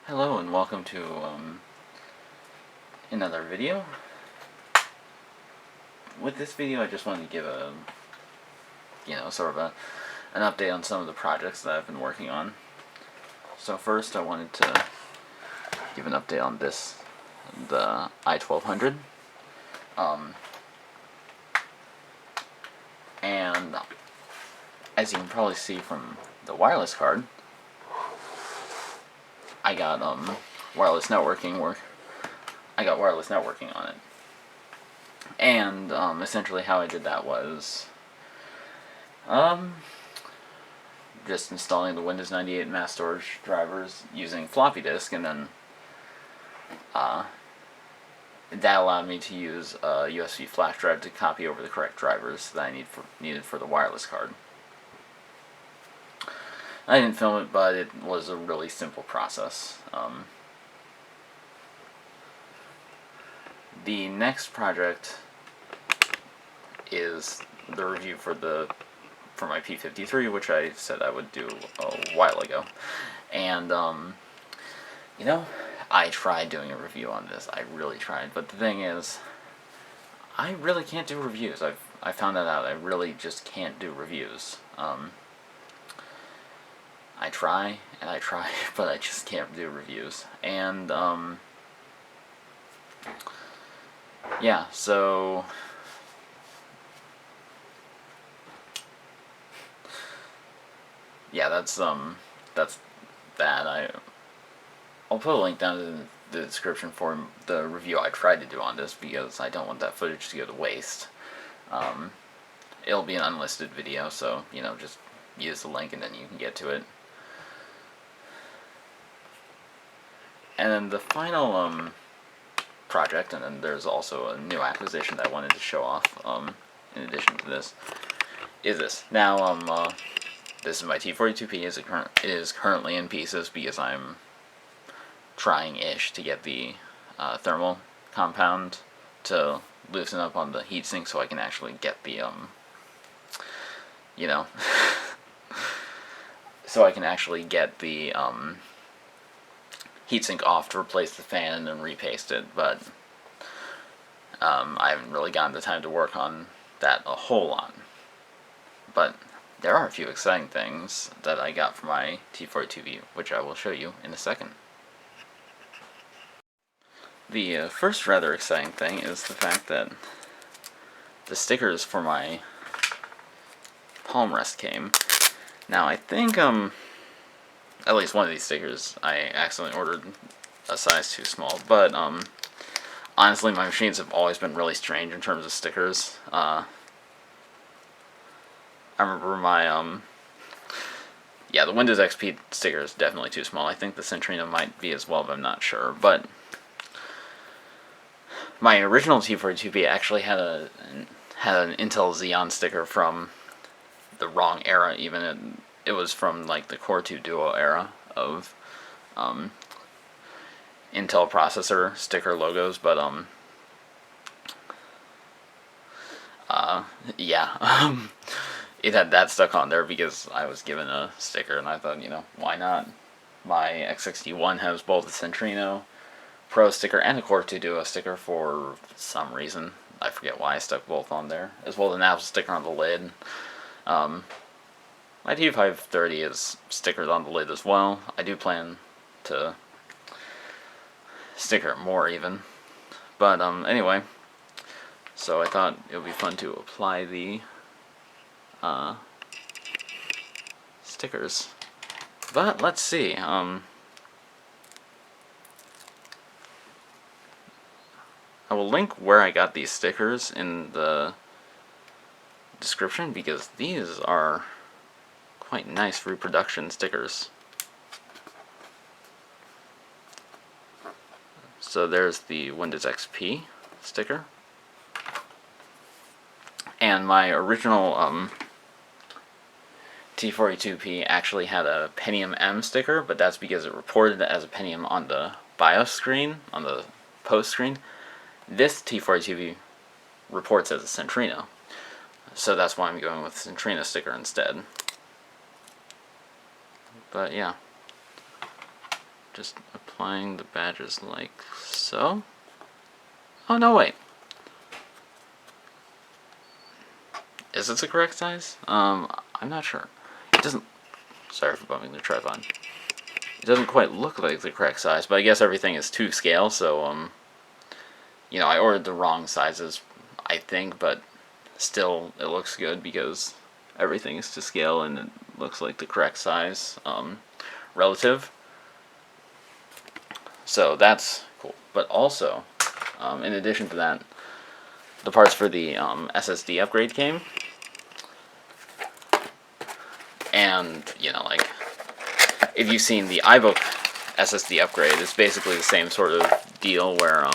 Hello and welcome to another video. With this video I just wanted to give a, sort of an update on some of the projects that I've been working on. So first I wanted to give an update on the i1200. And as you can probably see from the wireless card, I got wireless networking on it. And essentially how I did that was just installing the Windows 98 mass storage drivers using floppy disk, and then that allowed me to use a USB flash drive to copy over the correct drivers that I needed for the wireless card. I didn't film it, but it was a really simple process. The next project is the review for my P53, which I said I would do a while ago. And I tried doing a review on this. I really tried, but the thing is, I really can't do reviews. I found that out. I really just can't do reviews. I try and I try, but I just can't do reviews. And yeah, so yeah, that's that. I'll put a link down in the description for the review I tried to do on this, because I don't want that footage to go to waste. It'll be an unlisted video, so just use the link and then you can get to it. And then the final project, and then there's also a new acquisition that I wanted to show off in addition to this, is this. Now, this is my T42p. It is currently in pieces because I'm trying-ish to get the thermal compound to loosen up on the heatsink so I can actually get the, so I can actually get the heatsink off to replace the fan and then repaste it, but I haven't really gotten the time to work on that a whole lot. But there are a few exciting things that I got for my T42p, which I will show you in a second. The first rather exciting thing is the fact that the stickers for my palm rest came. Now I think at least one of these stickers I accidentally ordered a size too small, but honestly my machines have always been really strange in terms of stickers. I remember my the Windows XP sticker is definitely too small. I think the Centrino might be as well, but I'm not sure. But my original T42p actually had an Intel Xeon sticker from the wrong era. Even it was from like the Core 2 Duo era of Intel processor sticker logos, but it had that stuck on there because I was given a sticker, and I thought, why not? My X61 has both the Centrino Pro sticker and the Core 2 Duo sticker for some reason. I forget why I stuck both on there, as well as an Apple sticker on the lid. My T530 is stickers on the lid as well. I do plan to sticker it more even. But anyway, so I thought it would be fun to apply the stickers. But let's see. I will link where I got these stickers in the description, because these are quite nice reproduction stickers. So there's the Windows XP sticker. And my original T42p actually had a Pentium M sticker, but that's because it reported as a Pentium on the BIOS screen, on the post screen. This T42p reports as a Centrino, so that's why I'm going with the Centrino sticker instead. But yeah, just applying the badges like so. Oh, no, wait. Is this the correct size? I'm not sure. It doesn't... Sorry for bumping the tripod. It doesn't quite look like the correct size, but I guess everything is to scale, so, you know, I ordered the wrong sizes, I think, but still, it looks good because everything is to scale and it looks like the correct size, relative. So that's cool. But also, in addition to that, the parts for the SSD upgrade came. And, you know, like, if you've seen the iBook SSD upgrade, it's basically the same sort of deal where,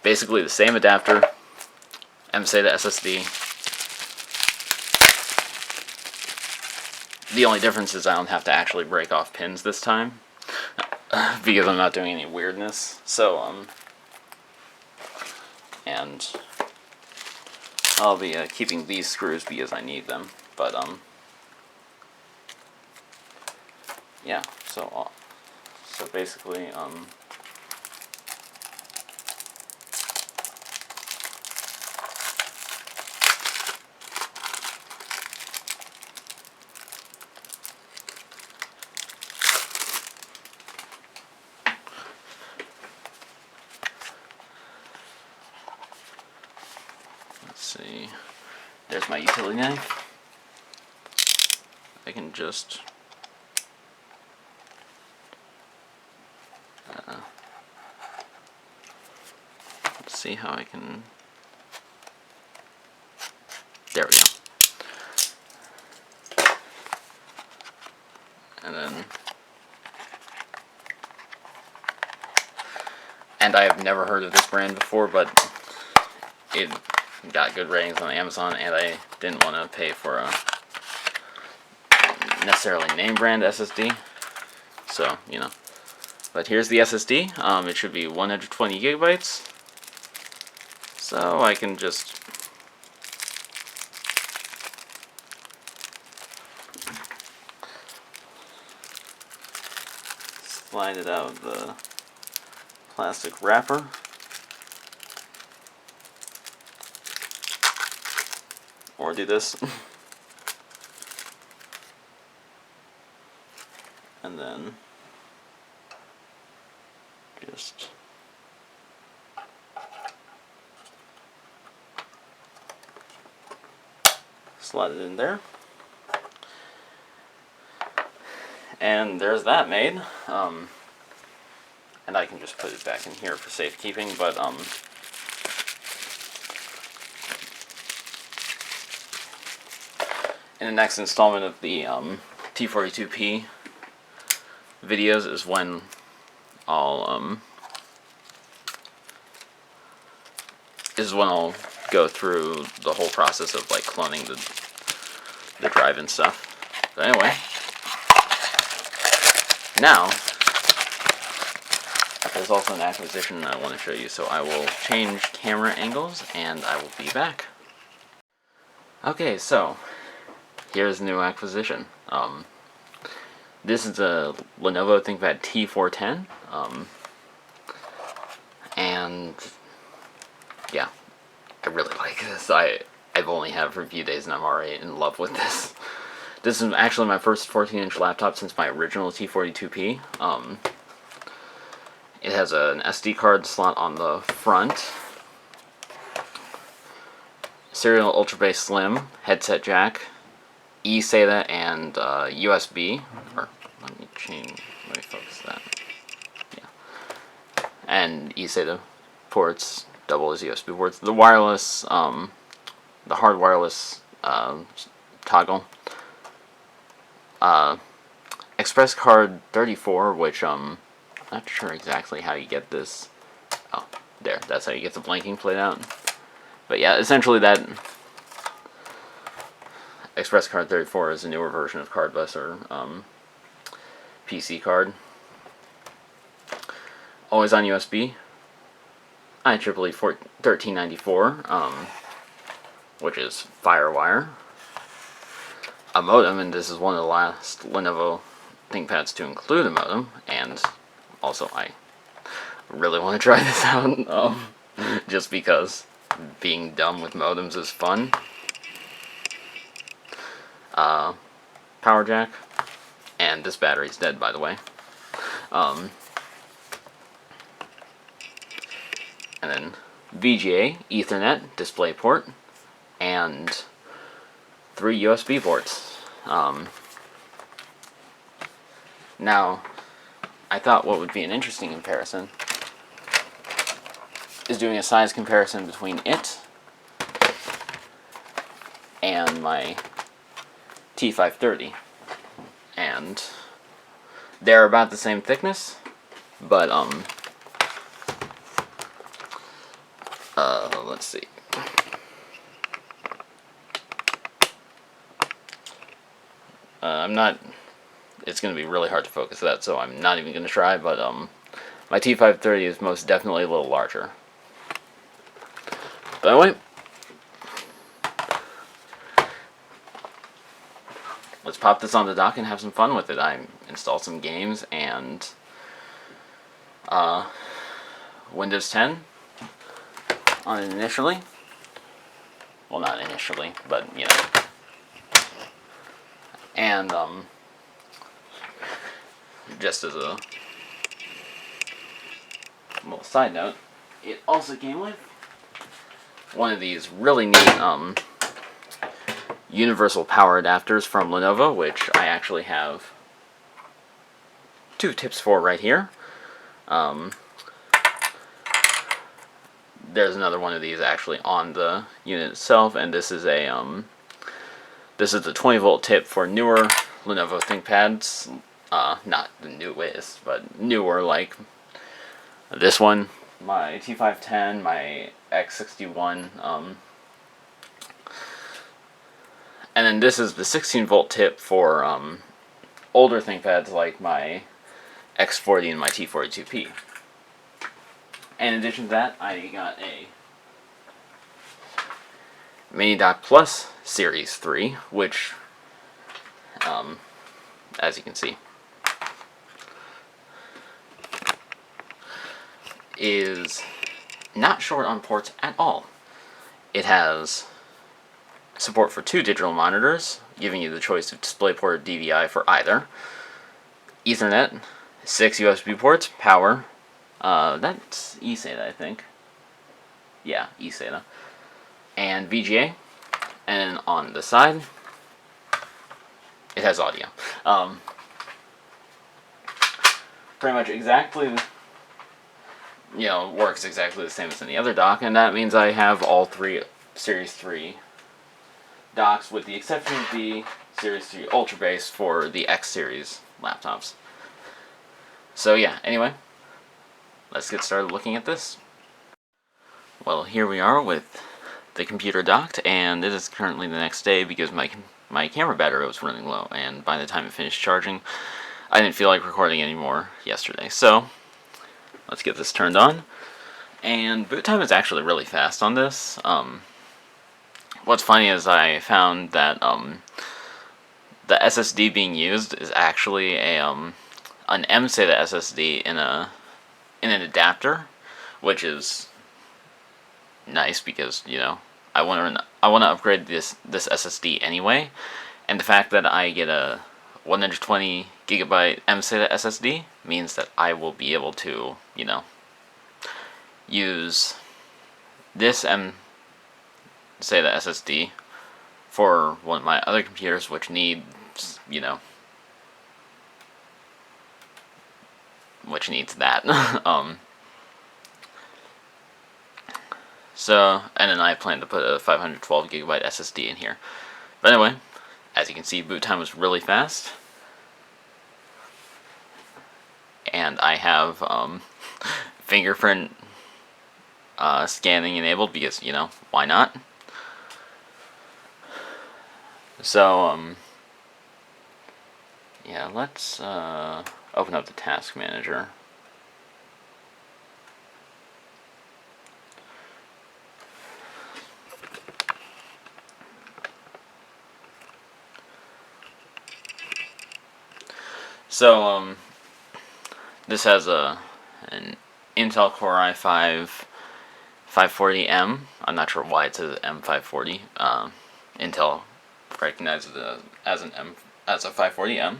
basically the same adapter, MSATA SSD. The only difference is I don't have to actually break off pins this time, because I'm not doing any weirdness. So, and I'll be keeping these screws because I need them, but, yeah, so basically, let's see, there's my utility knife. I can just let's see how I can, there we go. And then, and I have never heard of this brand before, but it got good ratings on Amazon, and I didn't want to pay for a necessarily name brand SSD, so, you know. But here's the SSD. It should be 120 gigabytes, so I can just slide it out of the plastic wrapper. Or do this. And then just slide it in there. And there's that made. And I can just put it back in here for safekeeping, but in the next installment of the T42p videos is when I'll go through the whole process of like cloning the drive and stuff. But anyway, now there's also an acquisition I want to show you, so I will change camera angles and I will be back. Okay, so here's the new acquisition. This is a Lenovo ThinkPad T410, and yeah, I really like this. I've only had it for a few days and I'm already in love with this. This is actually my first 14-inch laptop since my original T42p. It has an SD card slot on the front, serial Ultra Bass Slim, headset jack, eSATA, and USB. Or let me focus that. Yeah, and eSATA ports, double as USB ports. The wireless, the hard wireless toggle. Express card 34, which not sure exactly how you get this. Oh, there. That's how you get the blanking played out. But yeah, essentially that Express card 34 is a newer version of Card Bus or PC card. Always on USB. IEEE 1394, which is Firewire. A modem, and this is one of the last Lenovo ThinkPads to include a modem, and also I really want to try this out, just because being dumb with modems is fun. Power jack, and this battery's dead, by the way. And then VGA, Ethernet, DisplayPort, and 3 USB ports. Now, I thought what would be an interesting comparison is doing a size comparison between it and my T530. And they're about the same thickness, but let's see. I'm not. It's going to be really hard to focus that, so I'm not even going to try. But my T530 is most definitely a little larger. But anyway, let's pop this on the dock and have some fun with it. I installed some games and Windows 10 on it initially. Well, not initially, but you know. And just as a little side note, it also came with one of these really neat universal power adapters from Lenovo, which I actually have 2 tips for right here. There's another one of these actually on the unit itself, and this is a this is the 20-volt tip for newer Lenovo ThinkPads. Not the newest, but newer, like this one, my T510, my X61, and then this is the 16-volt tip for older ThinkPads like my X40 and my T42p. And in addition to that, I got a Mini Dock Plus Series 3, which, as you can see, is not short on ports at all. It has support for 2 digital monitors, giving you the choice of DisplayPort or DVI for either. Ethernet, 6 USB ports, power, that's eSATA, I think. Yeah, eSATA. And VGA. And on the side, it has audio. Pretty much exactly, works exactly the same as any other dock, and that means I have all 3 Series 3 docks, with the exception of the Series 3 Ultra Base for the X Series laptops. So yeah, anyway, let's get started looking at this. Well, here we are with the computer docked, and it is currently the next day because my camera battery was running low, and by the time it finished charging, I didn't feel like recording anymore yesterday. So let's get this turned on. And boot time is actually really fast on this. What's funny is I found that the SSD being used is actually an mSATA SSD in an adapter, which is nice because I want to upgrade this SSD anyway, and the fact that I get a 120 gigabyte mSATA SSD means that I will be able to use this mSATA SSD for one of my other computers, which needs that. So, and then I plan to put a 512 gigabyte SSD in here. But anyway, as you can see, boot time was really fast. And I have fingerprint scanning enabled because, why not? So, yeah, let's open up the task manager. So this has an Intel Core i5 540M. I'm not sure why it says M540. Intel recognizes it as a 540M.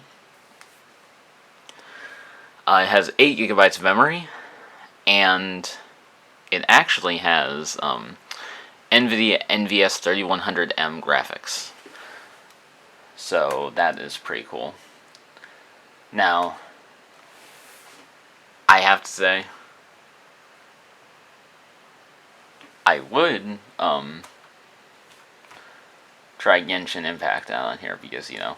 It has 8 gigabytes of memory, and it actually has NVIDIA NVS 3100M graphics. So that is pretty cool. Now, I have to say, I would try Genshin Impact out on here because, you know,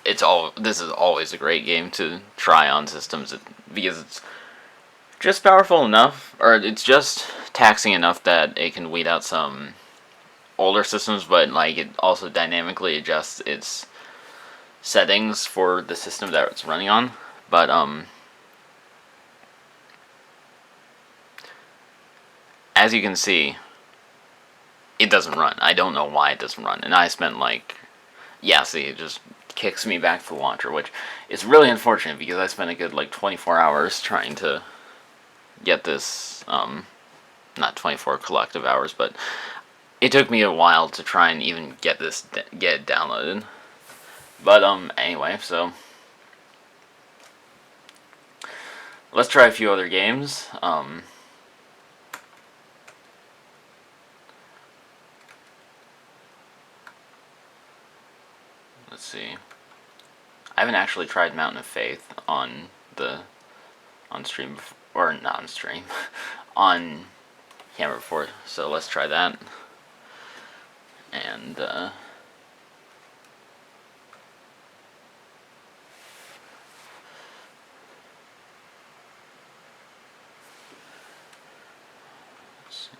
this is always a great game to try on systems because it's just powerful enough, or it's just taxing enough that it can weed out some older systems, but like it also dynamically adjusts its settings for the system that it's running on. But as you can see, it doesn't run. I don't know why it doesn't run, and I spent like, yeah, see, it just kicks me back to the launcher, which is really unfortunate because I spent a good like 24 hours trying to get this, not 24 collective hours, but it took me a while to try and even get it downloaded. But anyway, so let's try a few other games. Let's see. I haven't actually tried Mountain of Faith on stream before, or not on stream, on camera before. So let's try that. And let's see.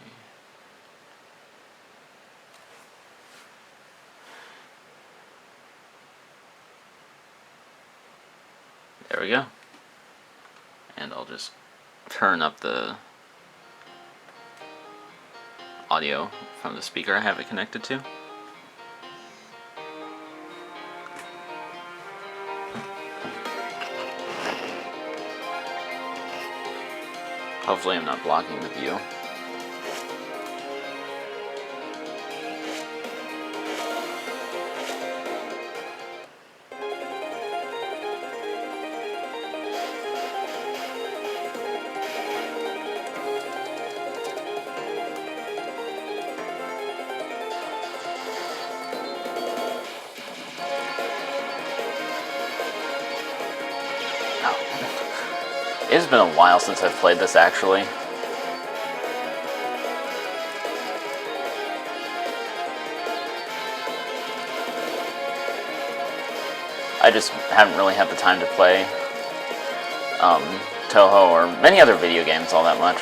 There we go. And I'll just turn up the audio from the speaker I have it connected to. Hopefully I'm not blocking the view. It has been a while since I've played this, actually. I just haven't really had the time to play Toho or many other video games all that much.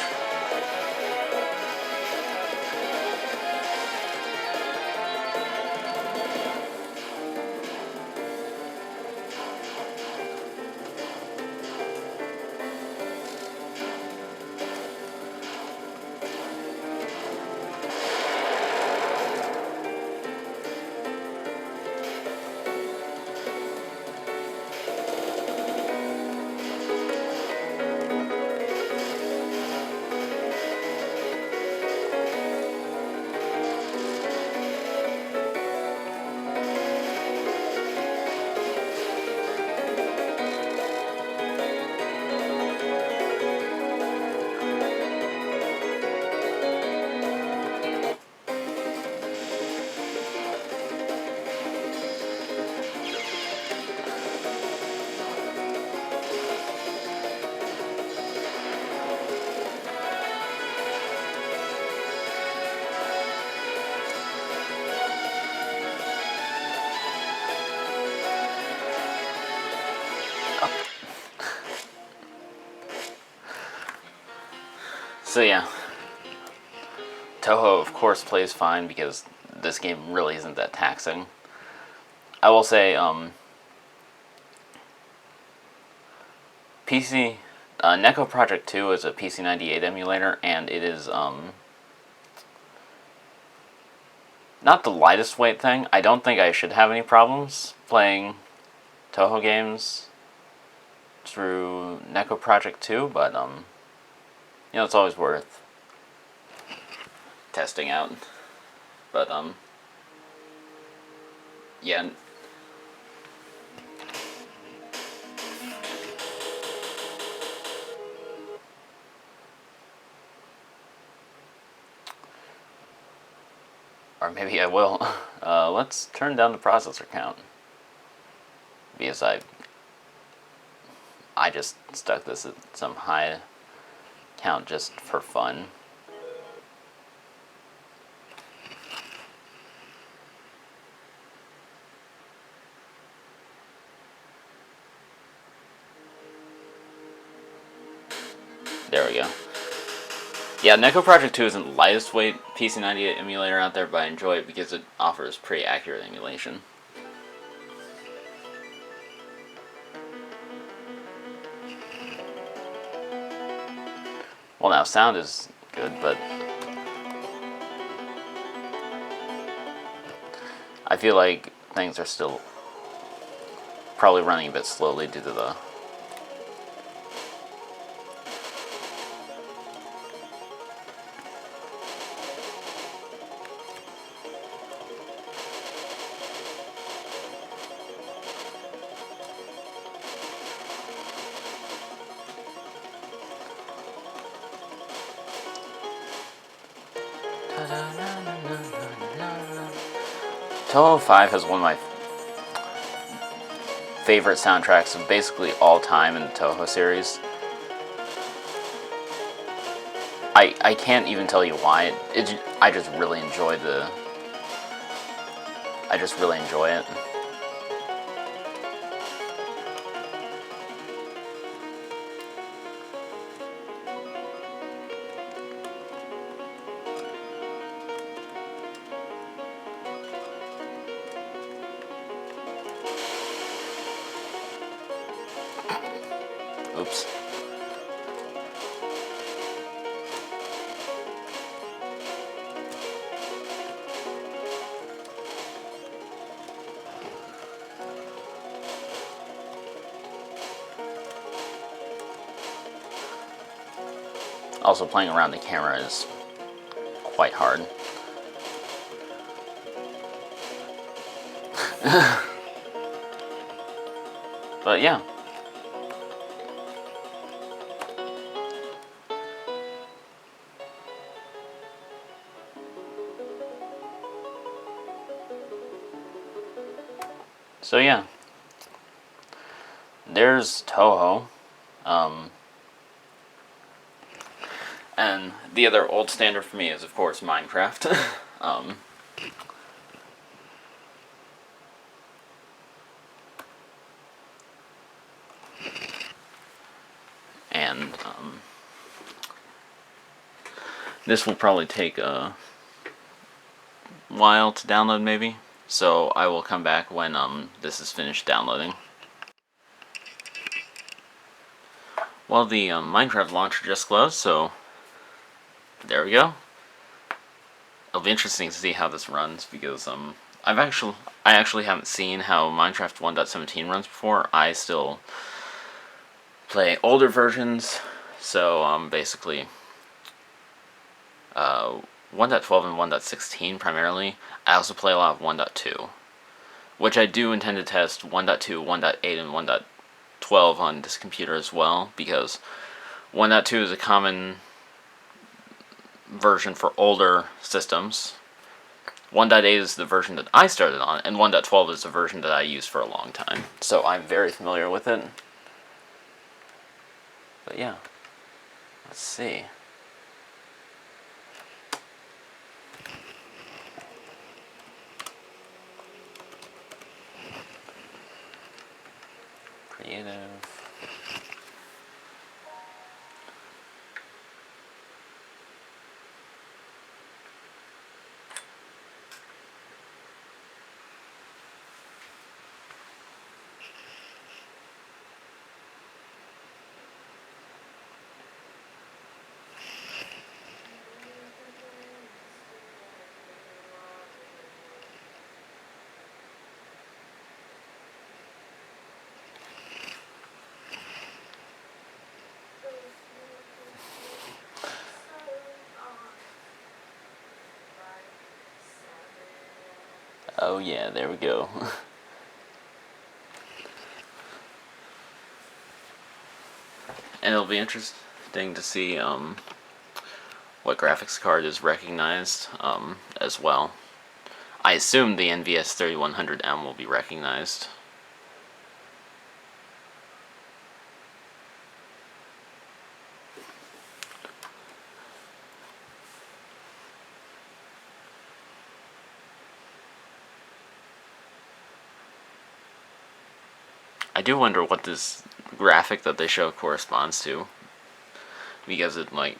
So yeah, Toho of course plays fine because this game really isn't that taxing. I will say, PC Neko Project 2 is a PC98 emulator, and it is not the lightest weight thing. I don't think I should have any problems playing Toho games through Neko Project 2, but it's always worth testing out. But yeah. Or maybe I will. Let's turn down the processor count, because I just stuck this at some high count just for fun. There we go. Yeah, Neko Project 2 isn't the lightest weight PC98 emulator out there, but I enjoy it because it offers pretty accurate emulation. Well, now sound is good, but I feel like things are still probably running a bit slowly due to the Toho 5 has one of my favorite soundtracks of basically all time in the Toho series. I can't even tell you why. I just really enjoy it. Oops. Also, playing around the camera is quite hard. But yeah. So yeah. There's Toho. And the other old standard for me is, of course, Minecraft. And this will probably take a while to download, maybe. So I will come back when this is finished downloading. Well, the Minecraft launcher just closed, so there we go. It'll be interesting to see how this runs, because I actually haven't seen how Minecraft 1.17 runs before. I still play older versions, so basically 1.12 and 1.16 primarily. I also play a lot of 1.2, which I do intend to test 1.2, 1.8, and 1.12 on this computer as well, because 1.2 is a common version for older systems. 1.8 is the version that I started on, and 1.12 is the version that I used for a long time. So I'm very familiar with it. But yeah, let's see. Creative. Oh yeah, there we go. And it'll be interesting to see what graphics card is recognized as well. I assume the NVS 3100M will be recognized. I do wonder what this graphic that they show corresponds to, because it like,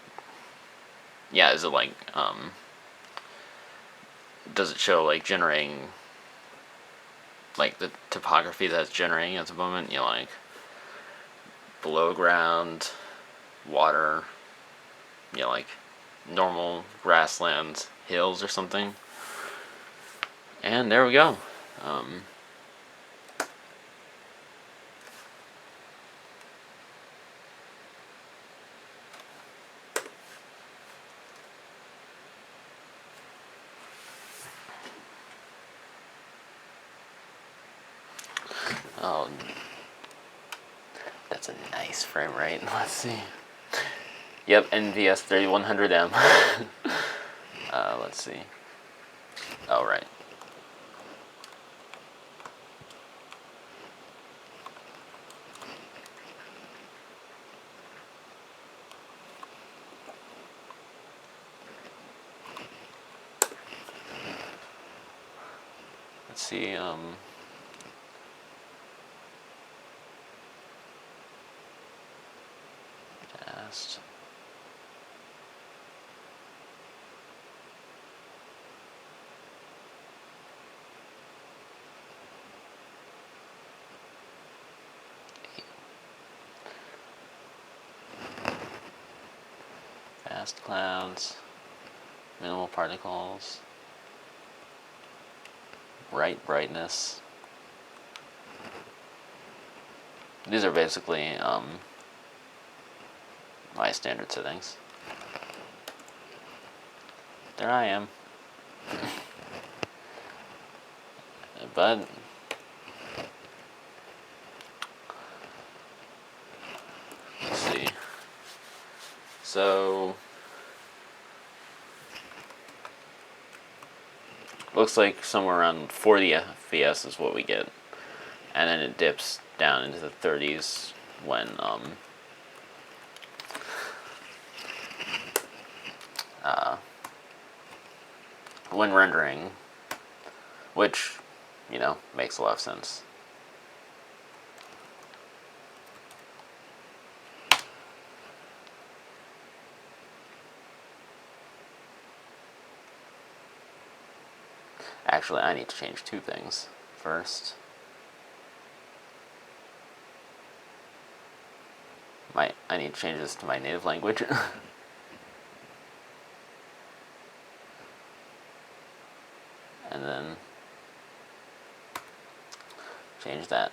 yeah, is it like does it show like generating like the topography that's generating at the moment? You know, like below ground, water, you know, like normal grasslands, hills or something. And there we go. Oh, that's a nice frame rate. Let's see. Yep, NVS 3100M. Let's see. Oh, right. Let's see. Fast. Fast clouds, minimal particles, bright brightness. These are basically my standard settings. There I am. But let's see. So looks like somewhere around 40 FPS is what we get, and then it dips down into the 30s when rendering, which, you know, makes a lot of sense. Actually, I need to change two things first. I need to change this to my native language. And then change that.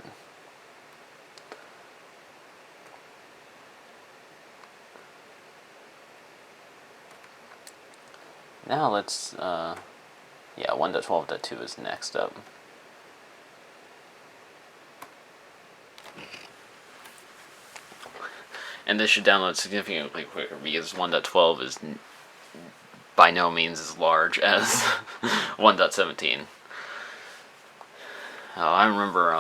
Now let's, yeah, 1.12.2 is next up. And this should download significantly quicker because 1.12 is by no means as large as 1.17. I remember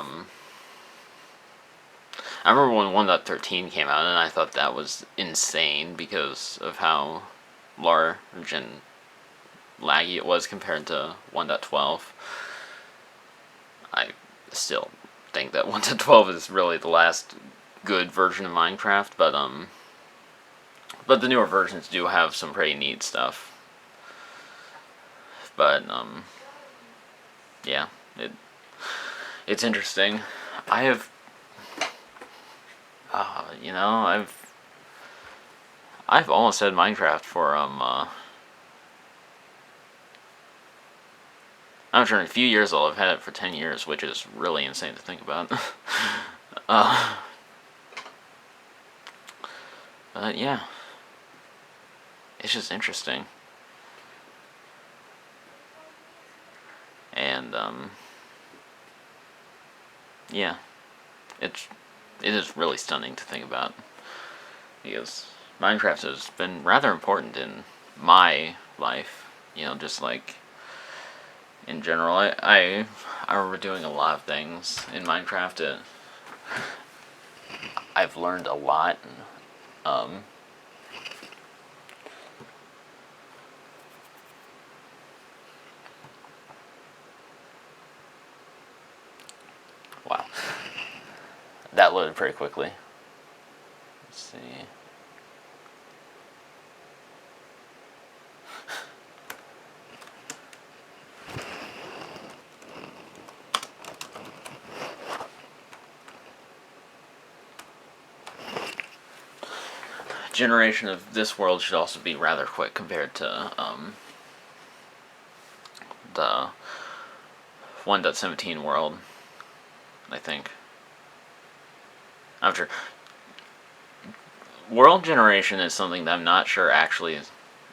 when 1.13 came out, and I thought that was insane because of how large and laggy it was compared to 1.12. I still think that 1.12 is really the last good version of Minecraft, but the newer versions do have some pretty neat stuff. But yeah, it's interesting. I have, you know, I've almost had Minecraft for I'm sure in a few years old. I've had it for 10 years, which is really insane to think about. But yeah, it's just interesting. And yeah, it is really stunning to think about, because Minecraft has been rather important in my life. Just like in general, I remember doing a lot of things in Minecraft. I've learned a lot. Um, wow, that loaded pretty quickly. Let's see. Generation of this world should also be rather quick compared to the 1.17 world, I think. After world generation is something that I'm not sure actually is.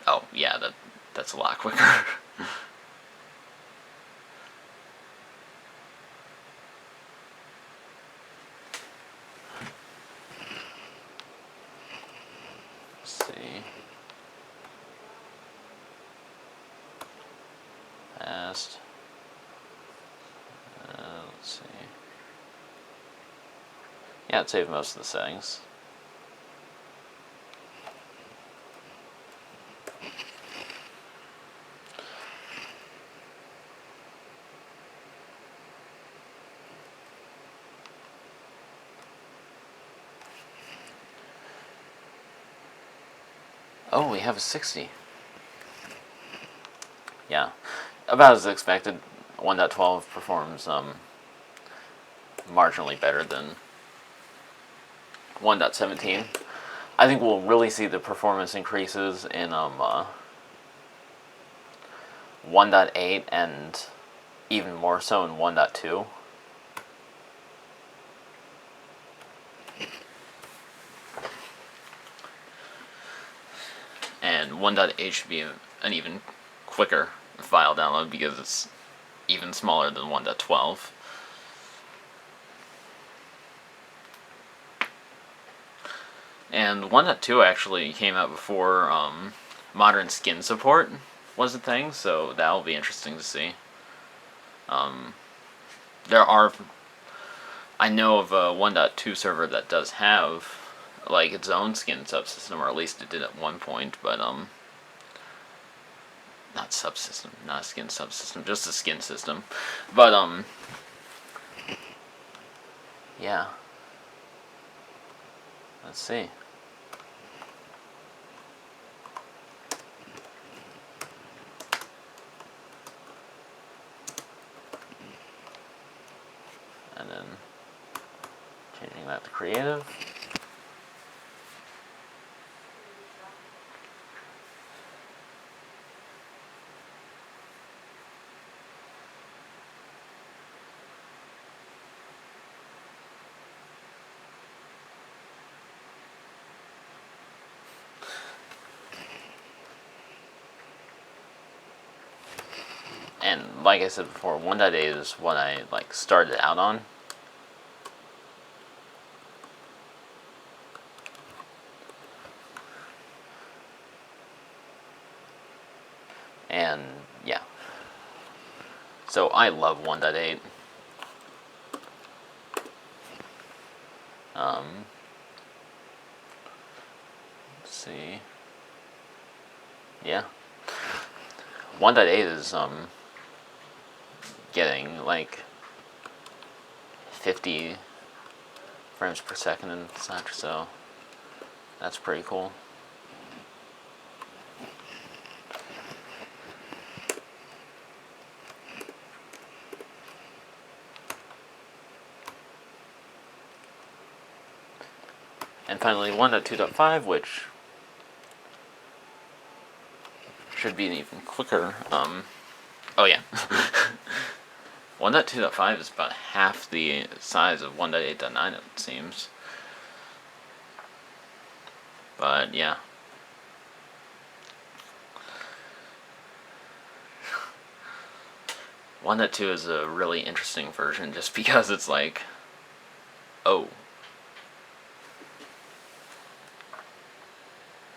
Oh yeah, that's a lot quicker. Let's see. Fast. Let's see. Yeah, it saved most of the settings. Oh, we have a 60. Yeah, about as expected. 1.12 performs marginally better than 1.17. I think we'll really see the performance increases in 1.8 and even more so in 1.2. And 1.8 should be an even quicker file download because it's even smaller than 1.12. And 1.2 actually came out before modern skin support was a thing, so that'll be interesting to see. I know of a 1.2 server that does have like its own skin subsystem, or at least it did at one point, but not subsystem, not a skin subsystem, just a skin system. But yeah. Let's see. And then changing that to creative. And like I said before, 1.8 is what I like started out on. And yeah. So I love 1.8. Let's see. Yeah. 1.8 is getting like 50 frames per second and such, so that's pretty cool. And finally 1.2.5, which should be even quicker. Oh yeah. 1.2.5 is about half the size of 1.8.9, it seems. But yeah. 1.2 is a really interesting version just because it's like, oh.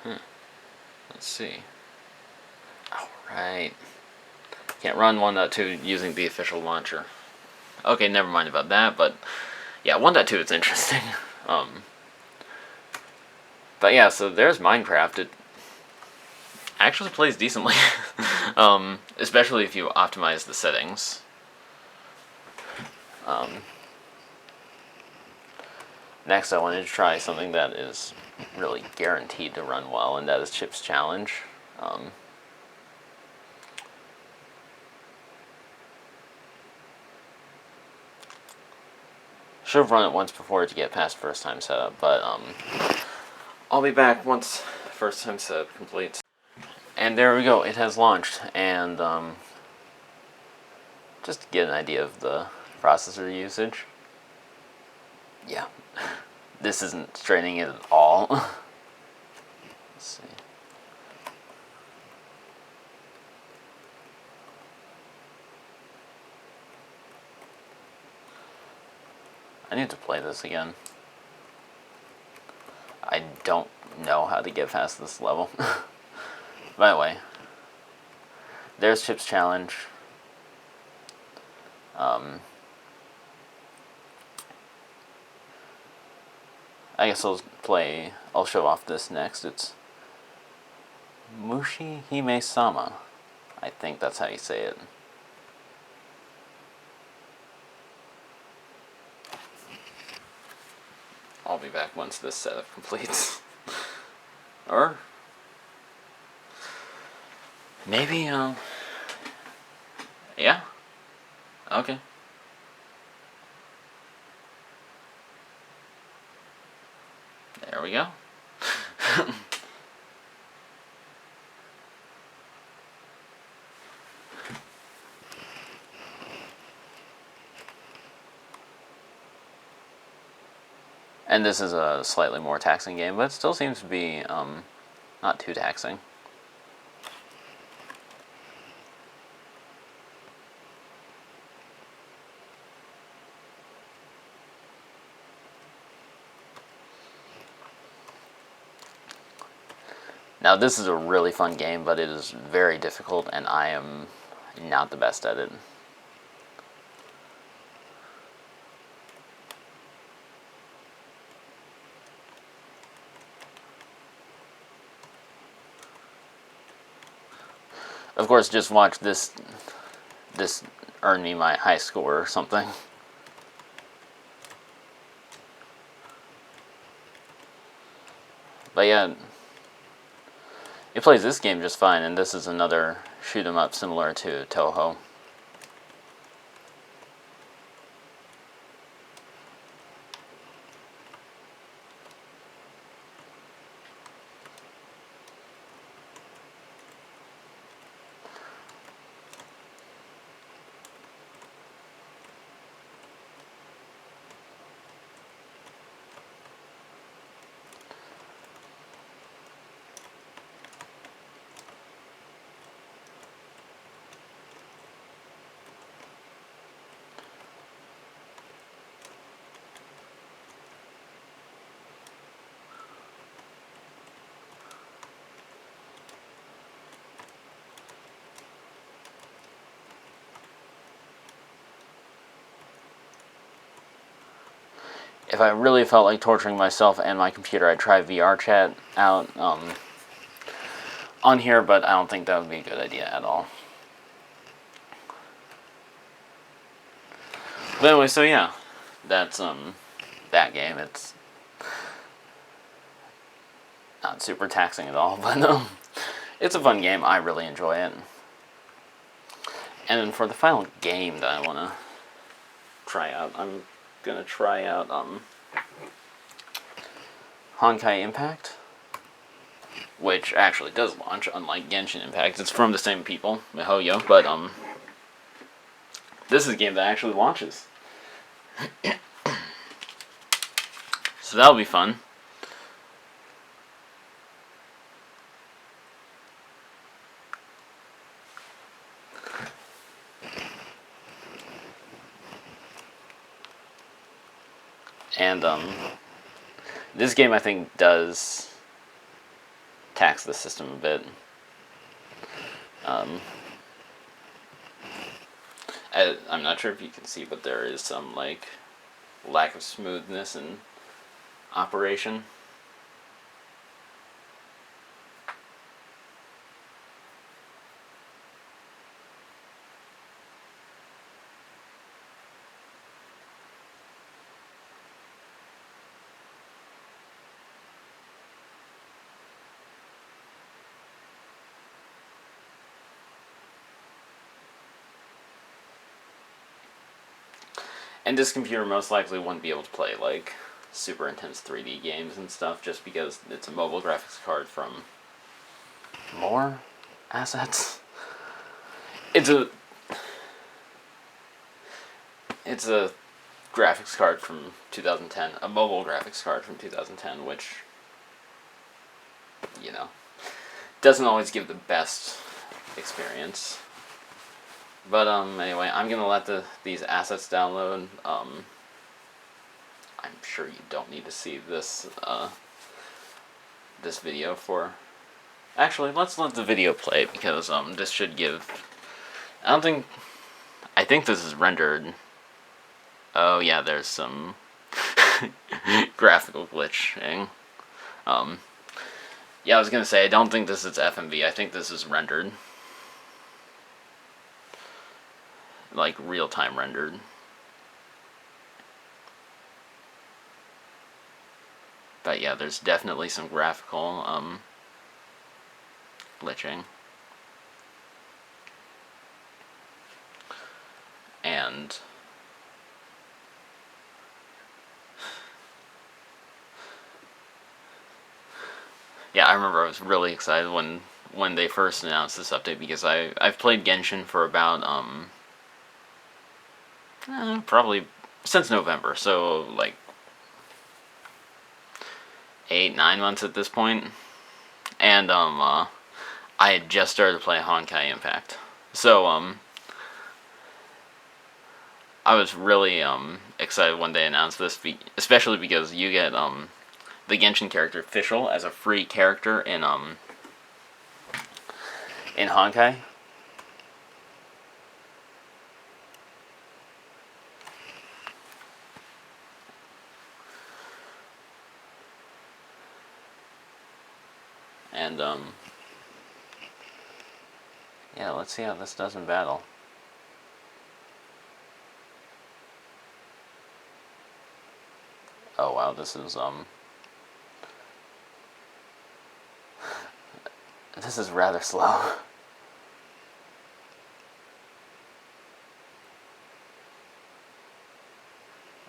Let's see. Alright. Can't run 1.2 using the official launcher. Okay, never mind about that, but yeah, 1.2 is interesting. But yeah, so there's Minecraft. It actually plays decently. Especially if you optimize the settings. Next, I wanted to try something that is really guaranteed to run well, and that is Chip's Challenge. Should have run it once before to get past first time setup, but I'll be back once first time setup completes. And there we go, it has launched, and just to get an idea of the processor usage. Yeah, this isn't straining it at all. Let's see. I need to play this again. I don't know how to get past this level. By the way, there's Chip's Challenge. I guess I'll show off this next. It's Mushi Hime-sama. I think that's how you say it. I'll be back once this setup completes. Or maybe, yeah. Okay. There we go. And this is a slightly more taxing game, but it still seems to be not too taxing. Now this is a really fun game, but it is very difficult, and I am not the best at it. Of course, just watch this earn me my high score or something. But yeah, it plays this game just fine, and this is another shoot 'em up similar to Toho. If I really felt like torturing myself and my computer, I'd try VR chat out on here, but I don't think that would be a good idea at all. But anyway, so yeah, that's that game. It's not super taxing at all, but it's a fun game. I really enjoy it. And then for the final game that I want to try out, I'm gonna try out Honkai Impact, which actually does launch, unlike Genshin Impact. It's from the same people, MiHoYo, but this is a game that actually launches. So that'll be fun. And this game, I think, does tax the system a bit. I'm not sure if you can see, but there is some like lack of smoothness in operation. And this computer most likely wouldn't be able to play like super intense 3D games and stuff just because it's a mobile graphics card from more assets. It's a graphics card from 2010, a mobile graphics card from 2010, which, you know, doesn't always give the best experience. But anyway, I'm gonna let these assets download. I'm sure you don't need to see this this video for. Actually, let's let the video play because this should give. I think this is rendered. Oh yeah, there's some graphical glitching. Yeah, I was gonna say I don't think this is FMV. I think this is rendered. Like real-time rendered. But yeah, there's definitely some graphical glitching. And yeah, I remember I was really excited when they first announced this update because I've played Genshin for about probably since November, so like 8-9 months at this point, and I had just started to play Honkai Impact, so I was really excited when they announced this, especially because you get the Genshin character Fischl as a free character in Honkai. And yeah, let's see how this does in battle. Oh wow, this is this is rather slow.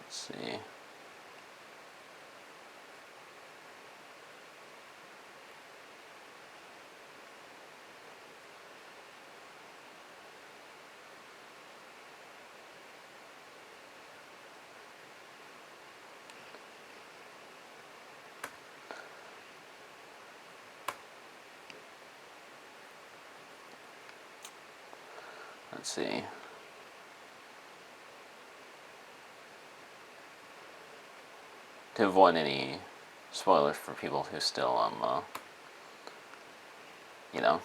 Let's see. Let's see. To avoid any spoilers for people who still you know,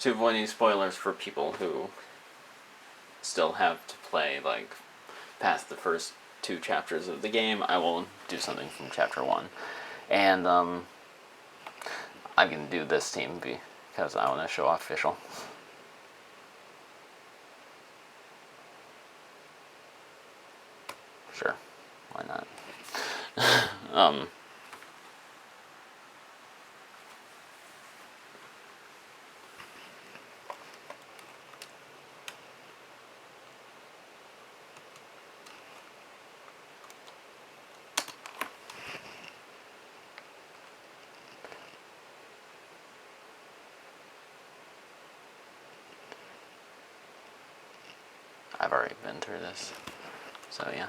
to avoid any spoilers for people who still have to play like past the first 2 chapters of the game, I will do something from chapter 1, and I'm gonna do this team because I want to show off Fischl. Sure, why not? I've already been through this, so yeah.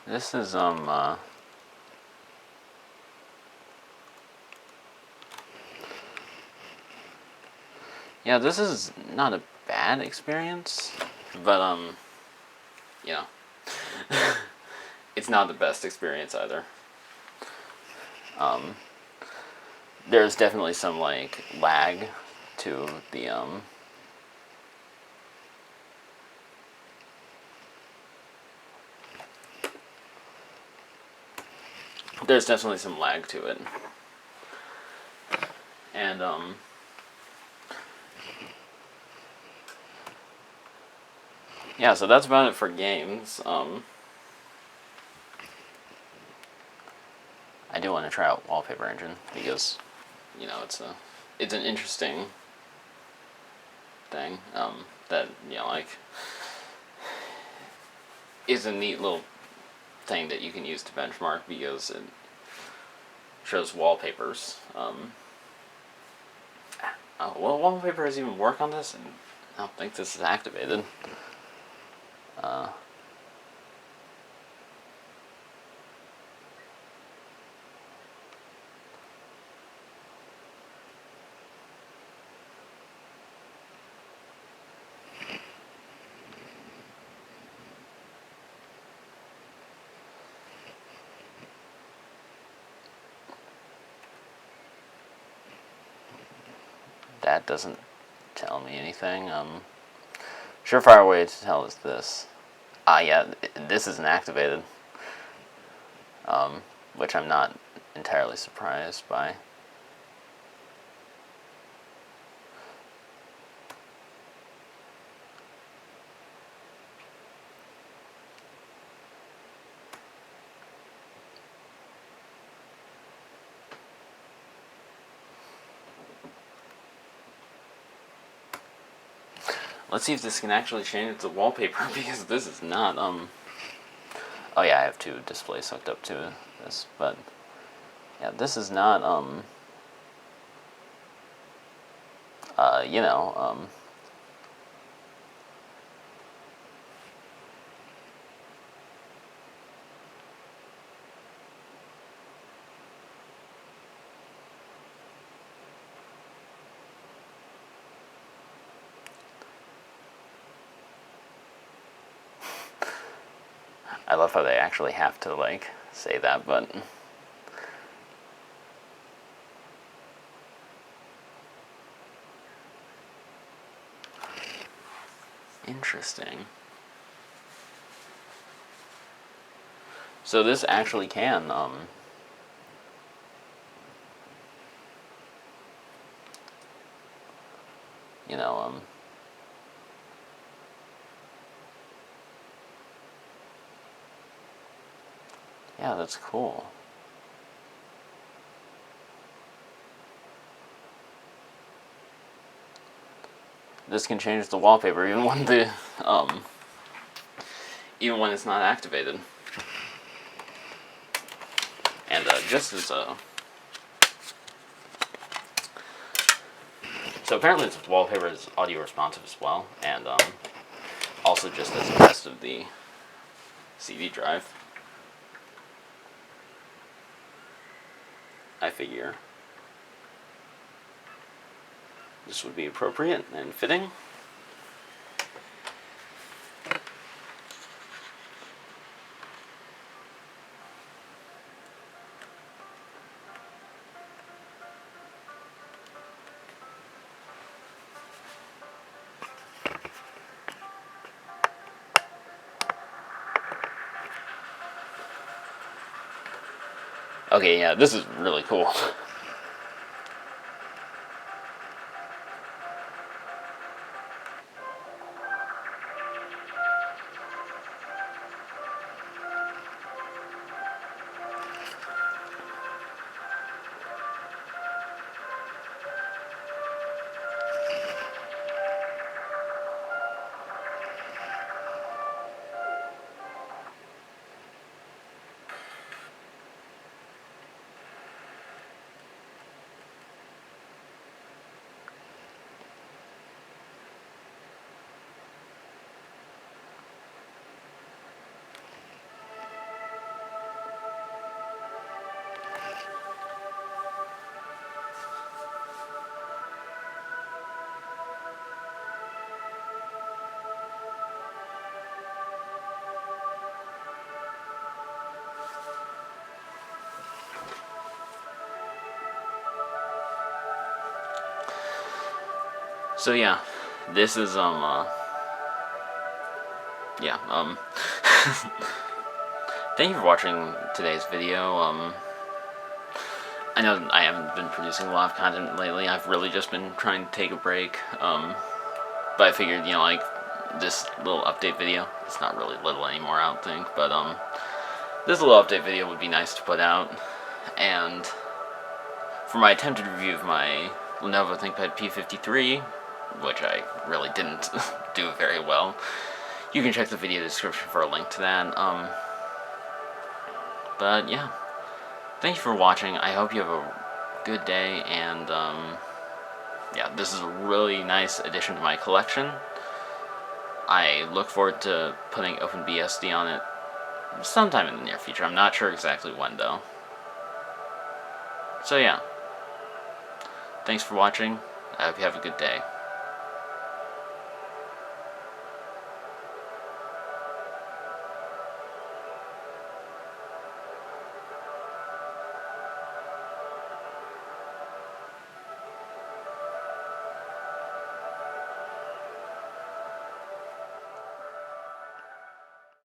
This is, yeah, this is not a bad experience, but, you know, it's not the best experience either. There's definitely some, like, lag to the, there's definitely some lag to it. And, yeah, so that's about it for games. I do want to try out Wallpaper Engine because, you know, it's an interesting thing, that, you know, like, is a neat little thing that you can use to benchmark because it shows wallpapers. Well, wallpaper has even work on this, and I don't think this is activated. That doesn't tell me anything. Surefire way to tell is this. Yeah, this isn't activated, which I'm not entirely surprised by. Let's see if this can actually change the wallpaper because this is not, oh yeah, I have two displays hooked up to this, but yeah, this is not, you know, I love how they actually have to, like, say that, but interesting. So this actually can, you know, yeah, that's cool. This can change the wallpaper even when the, even when it's not activated. And just as a, so apparently this wallpaper is audio responsive as well, and also just as a test of the CD drive, I figure this would be appropriate and fitting. Okay, yeah, this is really cool. So yeah, this is yeah, thank you for watching today's video. I know I haven't been producing a lot of content lately. I've really just been trying to take a break. But I figured, like, this little update video, it's not really little anymore, I don't think, but, this little update video would be nice to put out. And for my attempted review of my Lenovo ThinkPad P53, which I really didn't do very well, you can check the video description for a link to that. But yeah, thank you for watching. I hope you have a good day, and yeah, this is a really nice addition to my collection. I look forward to putting OpenBSD on it sometime in the near future. I'm not sure exactly when, though. So yeah, thanks for watching. I hope you have a good day.